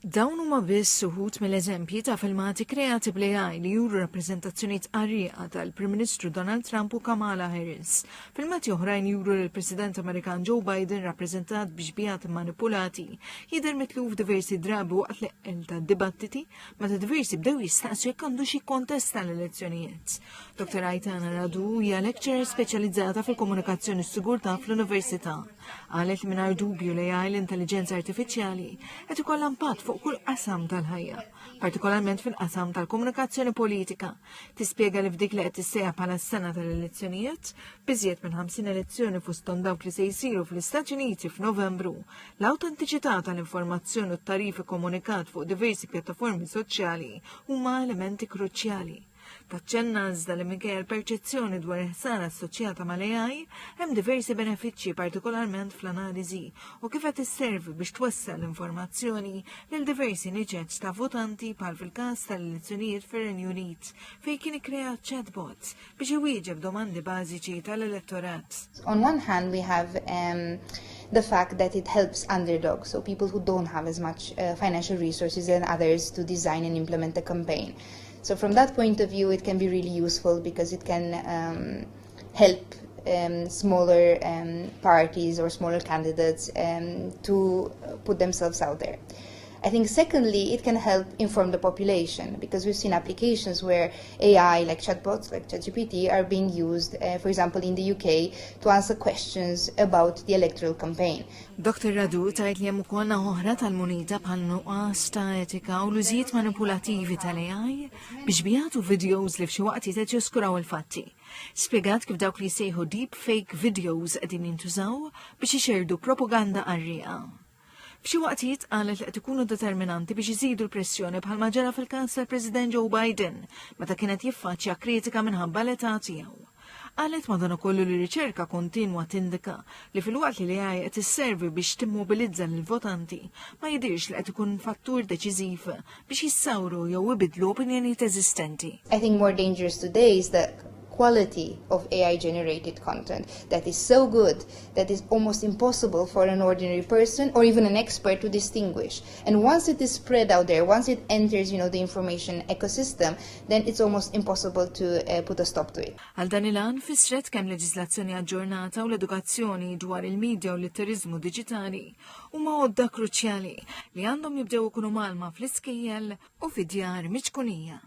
Dawn huma biss uħud mill-eżempji ta' filmati kreati bl-AI li juru rappreżentazzjonijiet qarrieqa tal-Prim Ministru Donald Trump u Kamala Harris. Filmati oħrajn juru l-President Amerikan Joe Biden rappreżentat biex bijat manipulati jidher mitluf diversi drabi waqt l-eqel ta' dibattiti meta diversi bdew jistaqsu jekk għandu xi kontest tal-elezzjonijiet. Dr. Aitana Radu hija lecturer speċjalizzata fil-komunikazzjoni s-sigurtà fl-Università. Qalet li mingħajr dubju l-AI l-intelligenza artifiċjali qed ikollha impatt fuq kull qasam tal-ħajja, partikolarment fil-qasam tal-komunikazzjoni politika. Tispjega li f'dik li qed tissejjaħ bħala s-sena tal-elezzjonijiet, biżjed minn 50 elezzjoni fosthom dawk li se jsiru fl-Istati Uniti f'Novembru, l-awtentiċità tal-informazzjoni u t-tarifi komunikat fuq diversi pjattaformi soċjali huma elementi kruċjali. Taċċenna iżda li minkejja l-perċezzjoni dwar il-ħsara assoċjata mal-AI hemm diversi benefiċċji partikolarment fl-analiżi u kif qed isservi biex twassal l-informazzjoni lil diversi niċeġġ ta' votanti bħal fil-każ tal-elezzjonijiet fir-Renju Unit fejn kien ikkrea chatbots biex iwieġeb domandi bażiċi tal-elettorat. On one hand we have the fact that it helps underdogs, so people who don't have as much financial resources as others to design and implement a campaign. So from that point of view, it can be really useful because it can help smaller parties or smaller candidates to put themselves out there. I think secondly, it can help inform the population because we've seen applications where AI, like chatbots, like ChatGPT, are being used, for example, in the UK to answer questions about the electoral campaign. Dr. Radu tajt li hemm ukoll oħra tal-munita bħal nuqqas ta' etika u l-użijiet manipulativi tal-AI biex bijatu videos li f'xi waqt qed joskuraw il-fatti. Spjegat kif dawk li jsejħu deep fake videos qegħdin jintużaw biex ixerdu propaganda qarrieqa. F'xi waqtijiet qalet li qed ikunu determinanti biex iżidu l-pressjoni bħalma ġara fil-każ tal-President Joe Biden meta kienet jiffaċċja kritika minħabba l-età tiegħu. Qalet madankollu li riċerka kontinwa tindika li fil-waqt li AI qed isservi biex timmobilizza lill-votanti ma jidirx li qed ikun fattur deċiżiv biex jissawru jew ibidlu opinjonijiet eżistenti. I think more dangerous today is the quality of AI-generated content that is so good that it's almost impossible for an ordinary person or even an expert to distinguish. And once it is spread out there, once it enters, the information ecosystem, then it's almost impossible to put a stop to it. Għal dan il-għan fisret kemm leġislazzjoni aġġornata u l-edukazzjoni dwar il-medja u l-litterizmu diġitali huma għodda kruċjali li għandhom jibdew ikunu malma fl-iskejjel u fid-djar miċkunija.